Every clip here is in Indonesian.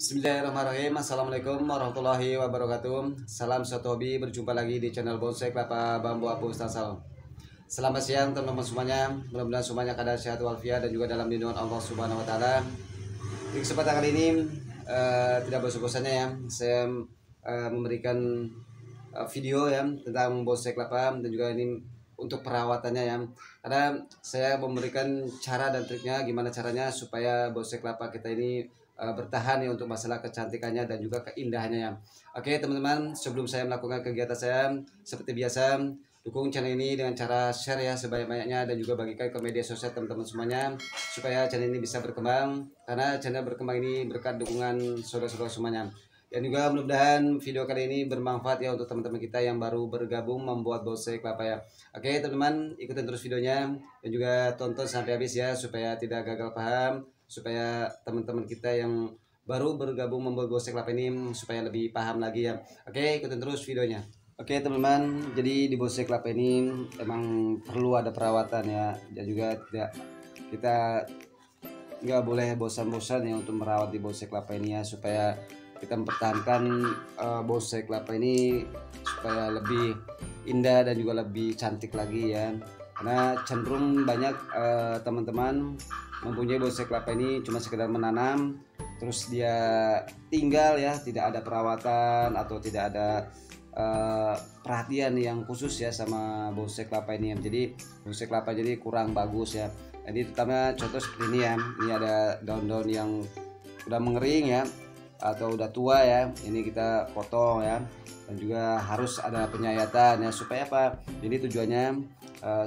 Bismillahirrahmanirrahim. Assalamualaikum warahmatullahi wabarakatuh. Salam satu hobi, berjumpa lagi di channel Bonsai Kelapa Bambu Apu Ustaz Salam. Selamat siang teman-teman semuanya. Mudah-mudahan semuanya keadaan sehat walafiat dan juga dalam lindungan Allah Subhanahu wa taala. Di kesempatan kali ini tidak bosan-bosannya ya, saya memberikan video ya tentang bonsai kelapa dan juga ini untuk perawatannya ya. Karena saya memberikan cara dan triknya gimana caranya supaya bonsai kelapa kita ini bertahan ya untuk masalah kecantikannya dan juga keindahannya ya. Oke teman-teman, sebelum saya melakukan kegiatan saya seperti biasa, dukung channel ini dengan cara share ya sebanyak-banyaknya dan juga bagikan ke media sosial teman-teman semuanya supaya channel ini bisa berkembang, karena channel berkembang ini berkat dukungan saudara-saudara semuanya. Dan juga mudah-mudahan video kali ini bermanfaat ya untuk teman-teman kita yang baru bergabung membuat bonsai kelapa ya. Oke teman-teman, ikutin terus videonya dan juga tonton sampai habis ya supaya tidak gagal paham, supaya teman-teman kita yang baru bergabung membuat bonsai kelapa ini supaya lebih paham lagi ya. Oke, ikutin terus videonya. Oke teman-teman, jadi di bonsai kelapa ini emang perlu ada perawatan ya, dan juga tidak, kita nggak boleh bosan-bosan ya untuk merawat di bonsai kelapa ini ya, supaya kita mempertahankan bonsai kelapa ini supaya lebih indah dan juga lebih cantik lagi ya. Karena cenderung banyak teman-teman mempunyai bonsai kelapa ini cuma sekedar menanam terus dia tinggal ya, tidak ada perawatan atau tidak ada perhatian yang khusus ya sama bonsai kelapa ini ya. Jadi bonsai kelapa jadi kurang bagus ya. Jadi terutama contoh seperti ini ya, ini ada daun-daun yang udah mengering ya atau udah tua ya, ini kita potong ya. Dan juga harus ada penyayatan ya, supaya apa? Jadi tujuannya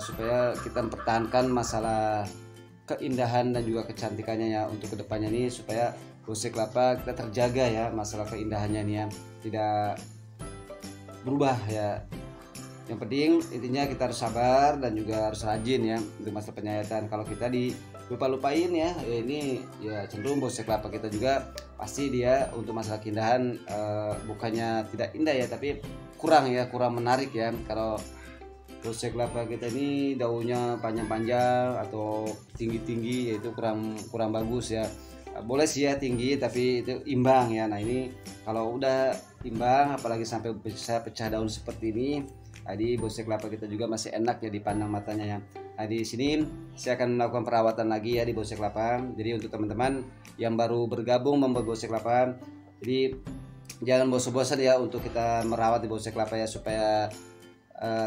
supaya kita mempertahankan masalah keindahan dan juga kecantikannya ya untuk kedepannya nih, supaya bonsai kelapa kita terjaga ya masalah keindahannya nih ya, tidak berubah ya. Yang penting intinya kita harus sabar dan juga harus rajin ya untuk masalah penyayatan. Kalau kita lupa-lupain ya, ini ya cenderung bonsai kelapa kita juga pasti dia untuk masalah keindahan bukannya tidak indah ya, tapi kurang menarik ya. Kalau bonsai kelapa kita ini daunnya panjang-panjang atau tinggi-tinggi, yaitu kurang bagus ya. Boleh sih ya tinggi tapi itu imbang ya. Nah ini kalau udah imbang apalagi sampai bisa pecah daun seperti ini, jadi bonsai kelapa kita juga masih enak ya dipandang matanya ya. Nah di sini saya akan melakukan perawatan lagi ya di bonsai kelapa. Jadi untuk teman-teman yang baru bergabung membuat bonsai kelapa, jadi jangan bosan-bosan ya untuk kita merawat di bonsai kelapa ya, supaya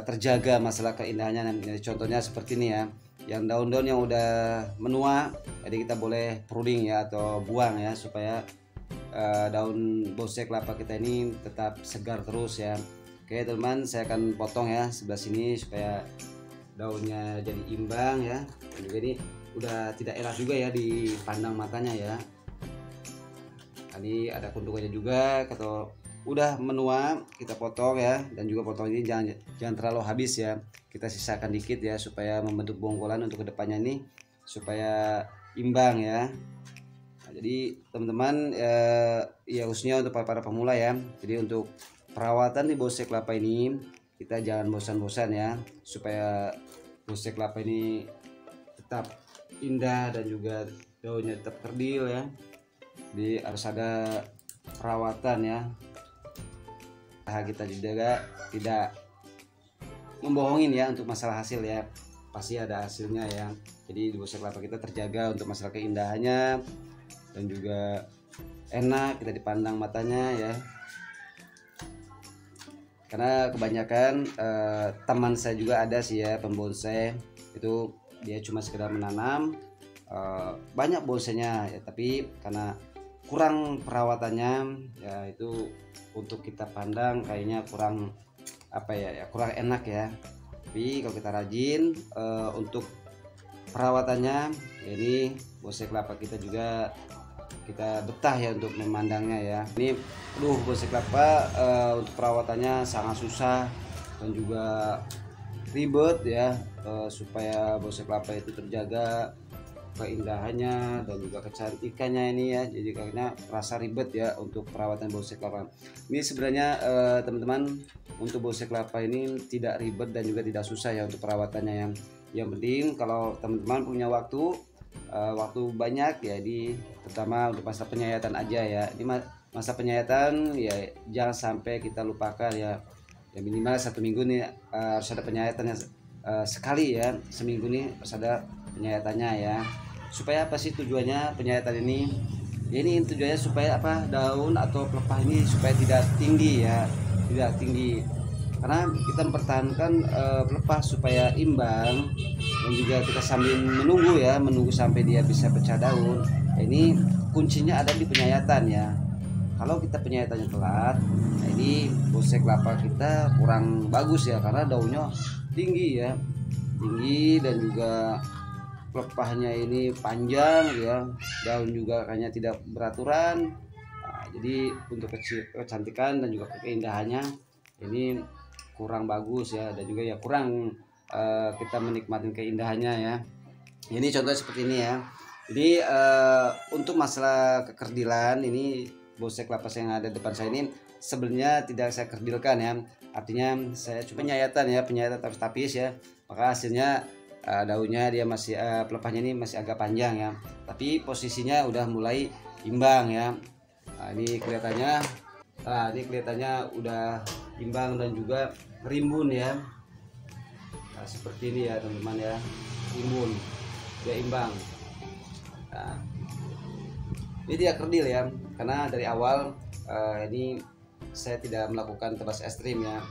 terjaga masalah keindahannya. Jadi contohnya seperti ini ya, yang daun-daun yang udah menua, jadi kita boleh pruning ya atau buang ya, supaya daun bonsai kelapa kita ini tetap segar terus ya. Oke teman, saya akan potong ya sebelah sini supaya daunnya jadi imbang ya, dan juga ini udah tidak enak juga ya dipandang matanya ya. Ini ada kuntungannya juga, kalau udah menua kita potong ya, dan juga potong ini jangan terlalu habis ya, kita sisakan dikit ya supaya membentuk bongkolan untuk kedepannya ini supaya imbang ya. Nah, jadi teman-teman ya khususnya untuk para pemula ya, jadi untuk perawatan di bonsai kelapa ini kita jangan bosan-bosan ya, supaya bonsai kelapa ini tetap indah dan juga daunnya tetap kerdil ya. Jadi harus ada perawatan ya. Kita juga tidak membohongin ya untuk masalah hasil ya, pasti ada hasilnya ya. Jadi di bonsai kelapa kita terjaga untuk masalah keindahannya dan juga enak kita dipandang matanya ya. Karena kebanyakan teman saya juga ada sih ya pembonsai, itu dia cuma sekedar menanam banyak bonsainya ya, tapi karena kurang perawatannya ya, itu untuk kita pandang kayaknya kurang apa ya, kurang enak ya. Tapi kalau kita rajin untuk perawatannya, ini bonsai kelapa kita juga kita betah ya untuk memandangnya ya. Ini bonsai kelapa untuk perawatannya sangat susah dan juga ribet ya, supaya bonsai kelapa itu terjaga keindahannya dan juga kecantikannya ini ya. Jadi karena rasa ribet ya untuk perawatan bonsai kelapa ini sebenarnya teman-teman, untuk bonsai kelapa ini tidak ribet dan juga tidak susah ya untuk perawatannya. Yang penting kalau teman-teman punya waktu waktu banyak ya, di terutama untuk masa penyayatan aja ya. Di masa penyayatan ya jangan sampai kita lupakan ya. Ya minimal 1 minggu nih harus ada penyayatannya, sekali ya, seminggu nih harus ada penyayatannya ya. Supaya apa sih tujuannya penyayatan ini? Ya ini tujuannya supaya apa, daun atau pelepah ini supaya tidak tinggi ya, tidak tinggi. Karena kita mempertahankan pelepah supaya imbang, dan juga kita sambil menunggu sampai dia bisa pecah daun. Nah, ini kuncinya ada di penyayatan ya. Kalau kita penyayatannya telat, nah ini bonsai kelapa kita kurang bagus ya, karena daunnya tinggi ya, tinggi, dan juga pelepahnya ini panjang ya, daun juga kayaknya tidak beraturan. Nah, jadi untuk kecantikan dan juga keindahannya ini kurang bagus ya, dan juga ya kurang kita menikmati keindahannya ya. Ini contohnya seperti ini ya. Jadi untuk masalah kekerdilan ini, bonsai kelapa yang ada depan saya ini sebenarnya tidak saya kerdilkan ya. Artinya saya cuma penyayatan tapis-tapis ya. Maka hasilnya daunnya dia masih pelepahnya ini masih agak panjang ya. Tapi posisinya udah mulai imbang ya. Nah, ini kelihatannya udah imbang dan juga rimbun ya. Nah, seperti ini ya teman-teman ya. Rimbun, dia imbang. Nah, ini tidak kerdil ya, karena dari awal ini saya tidak melakukan tebas ekstrim ya,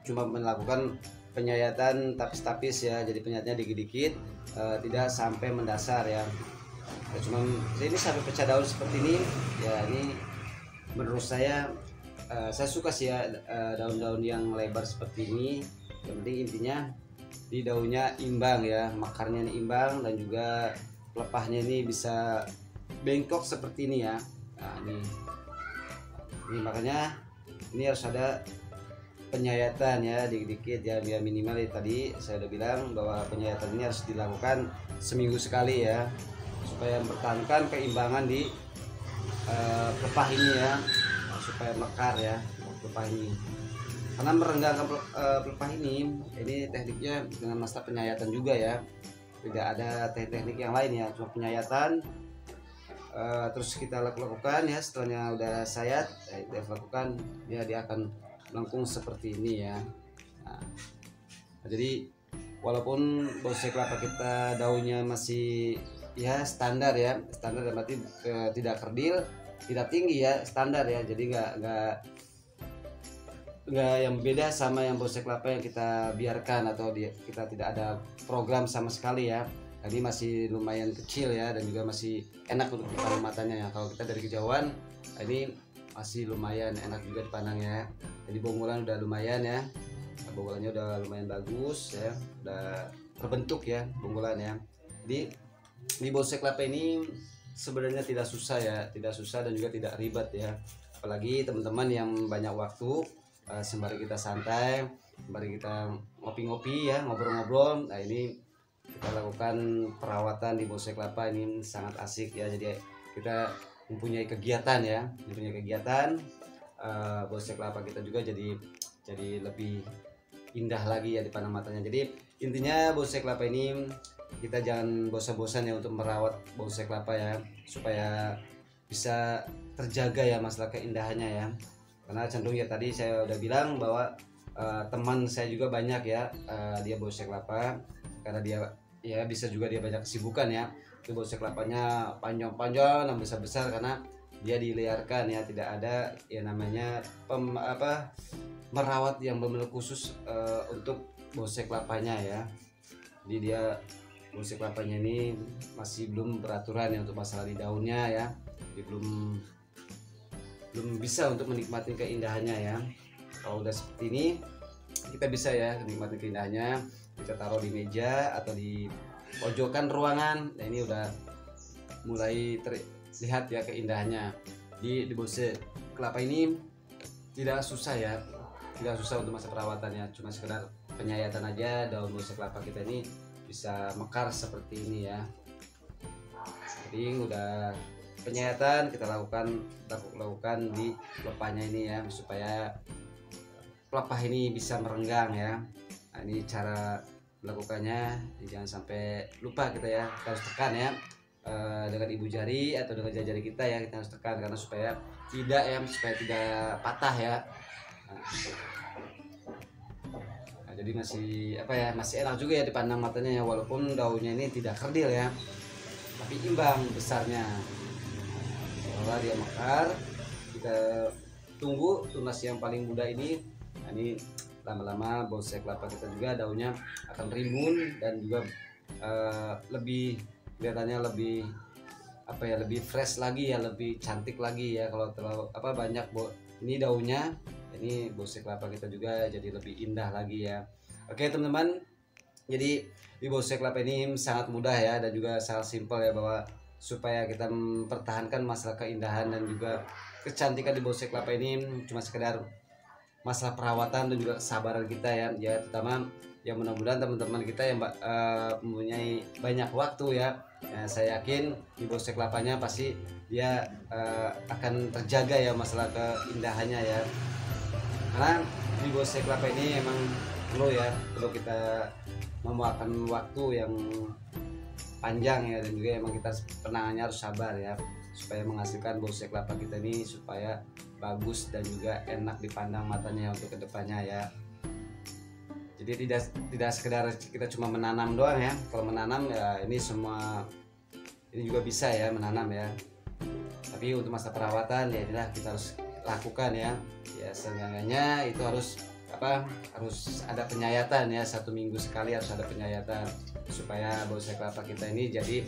cuma melakukan penyayatan tapis-tapis ya, jadi penyayatannya dikit-dikit, tidak sampai mendasar ya. Ya cuma ini sampai pecah daun seperti ini ya. Ini menurut saya suka sih ya daun-daun yang lebar seperti ini. Yang penting intinya di daunnya imbang ya, makarnya ini imbang, dan juga pelepahnya ini bisa bengkok seperti ini ya. Nah, ini makanya ini harus ada penyayatan ya, dikit-dikit ya, biar minimal ya. Tadi saya udah bilang bahwa penyayatan ini harus dilakukan seminggu sekali ya, supaya mempertahankan keimbangan di pelepah ini ya, supaya mekar ya pelepah ini. Karena merenggangkan pelepah ini tekniknya dengan masalah penyayatan juga ya, tidak ada teknik yang lain ya, cuma penyayatan. Terus kita lakukan ya, setelahnya udah sayat kita lakukan ya, dia akan melengkung seperti ini ya. Nah, jadi walaupun bonsai kelapa kita daunnya masih ya standar berarti tidak kerdil, tidak tinggi ya, standar ya. Jadi nggak yang beda sama yang bonsai kelapa yang kita biarkan atau kita tidak ada program sama sekali ya. Ini masih lumayan kecil ya, dan juga masih enak untuk dipandang matanya ya. Kalau kita dari kejauhan ini masih lumayan enak juga dipandang ya. Jadi bongolan udah lumayan ya, bongolannya udah lumayan bagus ya, udah terbentuk ya bongolan ya. Jadi di bonsai kelapa ini sebenarnya tidak susah ya, tidak susah dan juga tidak ribet ya. Apalagi teman-teman yang banyak waktu, sembari kita santai, sembari kita ngopi-ngopi ya, ngobrol-ngobrol. Nah ini kita lakukan perawatan di bonsai kelapa ini sangat asik ya. Jadi kita mempunyai kegiatan ya, bonsai kelapa kita juga jadi lebih indah lagi ya dipandang matanya. Jadi intinya bonsai kelapa ini kita jangan bosan-bosan ya untuk merawat bonsai kelapa ya, supaya bisa terjaga ya masalah keindahannya ya. Karena cenderung ya tadi saya udah bilang bahwa teman saya juga banyak ya, dia bonsai kelapa, karena dia ya bisa juga dia banyak kesibukan ya. Itu bonsai kelapanya panjang-panjang dan besar-besar karena dia diliarkan ya, tidak ada ya namanya merawat yang benar-benar khusus untuk bonsai kelapanya ya. Jadi dia bonsai kelapanya ini masih belum beraturan ya untuk masalah di daunnya ya. Jadi belum bisa untuk menikmati keindahannya ya. Kalau udah seperti ini kita bisa ya menikmati keindahannya. Kita taruh di meja atau di pojokan ruangan. Nah ini udah mulai terlihat ya keindahannya. Di bonsai kelapa ini tidak susah ya, tidak susah untuk masa perawatannya, cuma sekedar penyayatan aja. Daun bonsai kelapa kita ini bisa mekar seperti ini ya. Jadi udah penyayatan kita lakukan di pelepahnya ini ya, supaya pelepah ini bisa merenggang ya. Nah, ini cara melakukannya. Jangan sampai lupa kita ya, kita harus tekan ya, dengan ibu jari atau dengan jari kita ya, kita harus tekan karena supaya tidak patah ya. Nah, jadi masih masih enak juga ya dipandang matanya ya, walaupun daunnya ini tidak kerdil ya, tapi imbang besarnya. Setelah dia mekar, kita tunggu tunas yang paling muda ini. Nah, ini lama-lama bonsai kelapa kita juga daunnya akan rimbun dan juga lebih kelihatannya lebih lebih fresh lagi ya, lebih cantik lagi ya. Kalau terlalu banyak ini daunnya, ini bonsai kelapa kita juga jadi lebih indah lagi ya. Oke teman-teman, jadi di bonsai kelapa ini sangat mudah ya dan juga sangat simpel ya, bahwa supaya kita mempertahankan masalah keindahan dan juga kecantikan di bonsai kelapa ini cuma sekedar masalah perawatan dan juga kesabaran kita ya, terutama ya mudah-mudahan teman-teman kita yang mempunyai banyak waktu ya. Saya yakin di bonsai kelapanya pasti dia akan terjaga ya masalah keindahannya ya, karena di bonsai kelapa ini emang perlu kita memakan waktu yang panjang ya, dan juga emang kita penangannya harus sabar ya, supaya menghasilkan bonsai kelapa kita ini supaya bagus dan juga enak dipandang matanya untuk kedepannya ya. Jadi tidak sekedar kita cuma menanam doang ya. Kalau menanam ya ini juga bisa ya menanam ya, tapi untuk masa perawatan ya inilah kita harus lakukan ya. Ya seenggaknya itu harus ada penyayatan ya, 1 minggu sekali harus ada penyayatan supaya bonsai kelapa kita ini jadi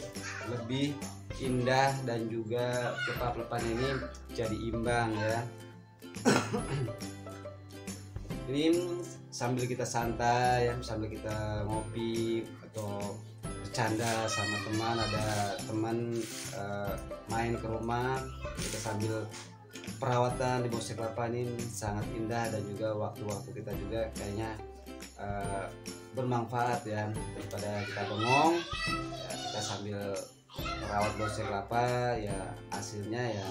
lebih indah dan juga pelepah-pelepahnya ini jadi imbang ya. Ini sambil kita santai ya, sambil kita ngopi atau bercanda sama teman, ada teman main ke rumah, kita sambil perawatan di bonsai kelapa ini sangat indah dan juga waktu-waktu kita juga kayaknya bermanfaat ya, daripada kita bengong ya, kita sambil merawat bonsai kelapa ya, hasilnya ya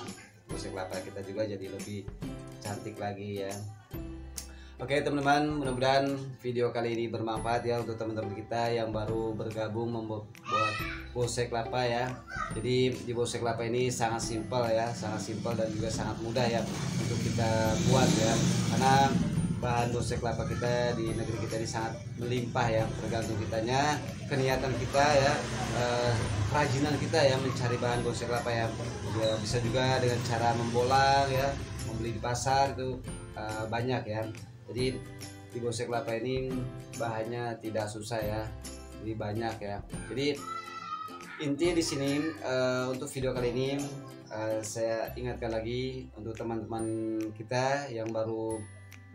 bonsai kelapa kita juga jadi lebih cantik lagi ya. Oke teman-teman, mudah-mudahan video kali ini bermanfaat ya untuk teman-teman kita yang baru bergabung membuat bonsai kelapa ya. Jadi di bonsai kelapa ini sangat simpel ya, sangat simpel dan juga sangat mudah ya untuk kita buat ya, karena bahan bonsai kelapa kita di negeri kita ini sangat melimpah ya, tergantung kitanya, keniatan kita ya, kerajinan kita ya mencari bahan bonsai kelapa ya. Bisa juga dengan cara membolang ya, membeli di pasar itu banyak ya. Jadi di bonsai kelapa ini bahannya tidak susah ya, ini banyak ya. Jadi intinya di sini untuk video kali ini saya ingatkan lagi untuk teman-teman kita yang baru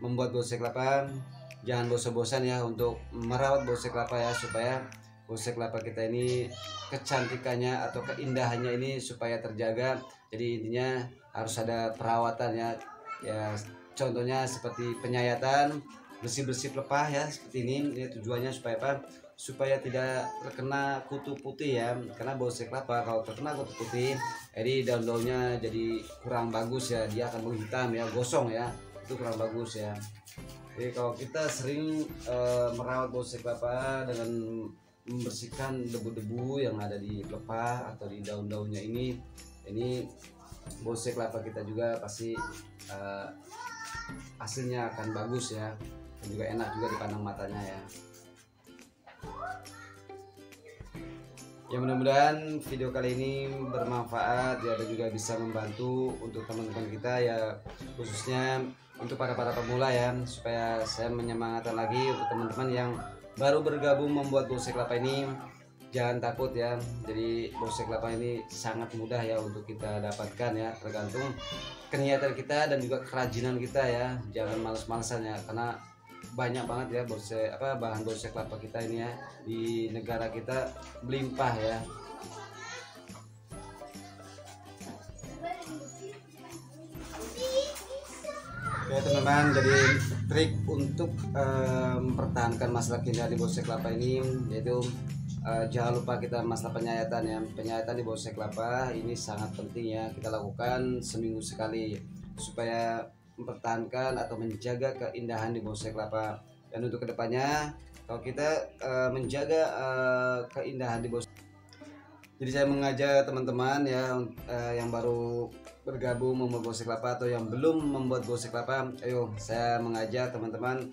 membuat bonsai kelapa, jangan bosan-bosan ya untuk merawat bonsai kelapa ya, supaya bonsai kelapa kita ini kecantikannya atau keindahannya ini supaya terjaga. Jadi intinya harus ada perawatan ya. Ya contohnya seperti penyayatan, bersih-bersih pelepah ya seperti ini. Ini tujuannya supaya supaya tidak terkena kutu putih ya, karena bonsai kelapa kalau terkena kutu putih jadi daun-daunnya jadi kurang bagus ya, dia akan menghitam ya, gosong ya, itu kurang bagus ya. Jadi kalau kita sering merawat bonsai kelapa dengan membersihkan debu-debu yang ada di pelepah atau di daun-daunnya ini bonsai kelapa kita juga pasti hasilnya akan bagus ya, dan juga enak juga dipandang matanya ya. Ya mudah-mudahan video kali ini bermanfaat ya, dan juga bisa membantu untuk teman-teman kita ya, khususnya untuk para pemula ya, supaya saya menyemangatkan lagi untuk teman-teman yang baru bergabung membuat bonsai kelapa ini. Jangan takut ya, jadi bonsai kelapa ini sangat mudah ya untuk kita dapatkan ya, tergantung keniatan kita dan juga kerajinan kita ya. Jangan males-malesan ya, karena banyak banget ya bahan bonsai kelapa kita ini ya, di negara kita melimpah ya. Oke teman-teman, jadi trik untuk mempertahankan masalah keindahan di bonsai kelapa ini yaitu jangan lupa kita masalah penyayatan ya. Penyayatan di bonsai kelapa ini sangat penting ya, kita lakukan seminggu sekali supaya mempertahankan atau menjaga keindahan di bonsai kelapa. Dan untuk kedepannya kalau kita menjaga keindahan di bawah. Jadi saya mengajak teman-teman ya yang baru bergabung membuat bonsai kelapa atau yang belum membuat bonsai kelapa, ayo saya mengajak teman-teman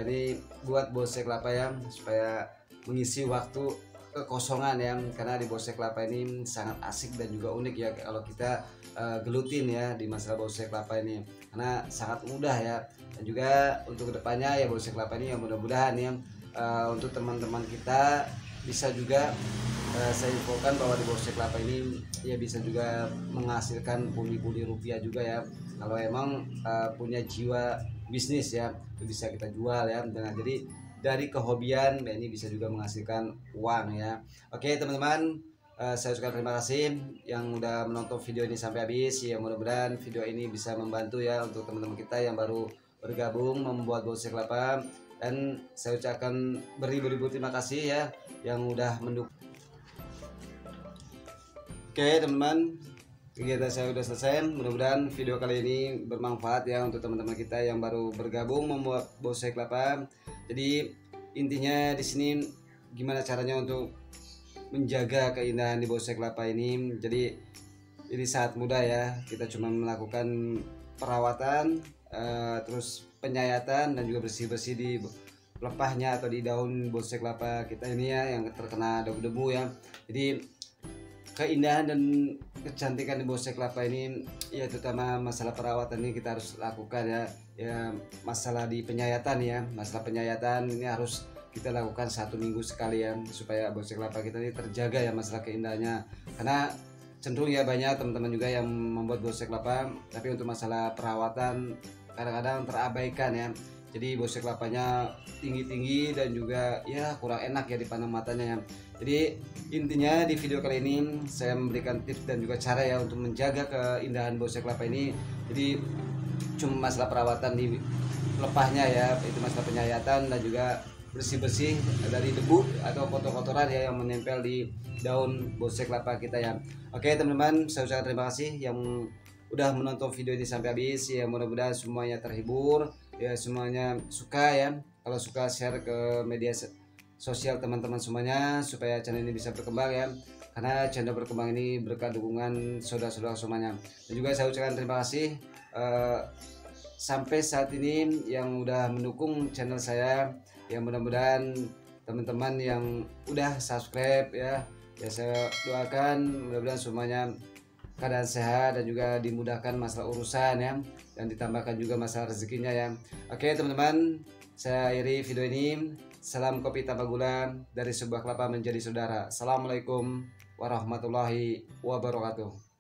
ini buat bonsai kelapa ya, supaya mengisi waktu kekosongan ya, karena di bonsai kelapa ini sangat asik dan juga unik ya kalau kita gelutin ya di masalah bonsai kelapa ini, karena sangat mudah ya. Dan juga untuk kedepannya ya bonsai kelapa ini yang mudah-mudahan ya untuk teman-teman kita bisa juga saya infokan bahwa di bonsai kelapa ini ya bisa juga menghasilkan pundi-pundi rupiah juga ya, kalau emang punya jiwa bisnis ya, itu bisa kita jual ya. Dengan jadi dari kehobian ya, ini bisa juga menghasilkan uang ya. Oke teman-teman, saya ucapkan terima kasih yang udah menonton video ini sampai habis ya. Mudah-mudahan video ini bisa membantu ya untuk teman-teman kita yang baru bergabung membuat bonsai kelapa, dan saya ucapkan beribu-ribu terima kasih ya yang udah mendukung. Oke teman-teman, kegiatan saya udah selesai. Mudah-mudahan video kali ini bermanfaat ya untuk teman-teman kita yang baru bergabung membuat bonsai kelapa. Jadi intinya di sini gimana caranya untuk menjaga keindahan di bonsai kelapa ini. Jadi ini sangat mudah ya, kita cuma melakukan perawatan, terus penyayatan dan juga bersih-bersih di pelepahnya atau di daun bonsai kelapa kita ini ya yang terkena debu-debu ya. Jadi keindahan dan kecantikan di bonsai kelapa ini ya, terutama masalah perawatan ini kita harus lakukan ya masalah di penyayatan ya, masalah penyayatan ini harus kita lakukan 1 minggu sekali ya, supaya bonsai kelapa kita ini terjaga ya masalah keindahannya. Karena cenderung ya banyak teman-teman juga yang membuat bonsai kelapa tapi untuk masalah perawatan kadang-kadang terabaikan ya. Jadi bonsai kelapanya tinggi-tinggi dan juga ya kurang enak ya dipandang matanya ya. Jadi intinya di video kali ini saya memberikan tips dan juga cara ya untuk menjaga keindahan bonsai kelapa ini. Jadi cuma masalah perawatan di lepahnya ya, itu masalah penyayatan dan juga bersih-bersih dari debu atau kotor-kotoran ya yang menempel di daun bonsai kelapa kita ya. Oke teman-teman, saya ucapkan terima kasih yang udah menonton video ini sampai habis ya. Mudah-mudahan semuanya terhibur ya, semuanya suka ya. Kalau suka share ke media sosial teman-teman semuanya supaya channel ini bisa berkembang ya, karena channel berkembang ini berkat dukungan saudara-saudara semuanya. Dan juga saya ucapkan terima kasih sampai saat ini yang udah mendukung channel saya ya. Mudah-mudahan teman-teman yang udah subscribe ya saya doakan mudah-mudahan semuanya keadaan sehat dan juga dimudahkan masalah urusan ya, dan ditambahkan juga masalah rezekinya ya. Oke teman-teman, saya akhiri video ini. Salam kopi tanpa gula dari sebuah kelapa menjadi saudara. Assalamualaikum warahmatullahi wabarakatuh.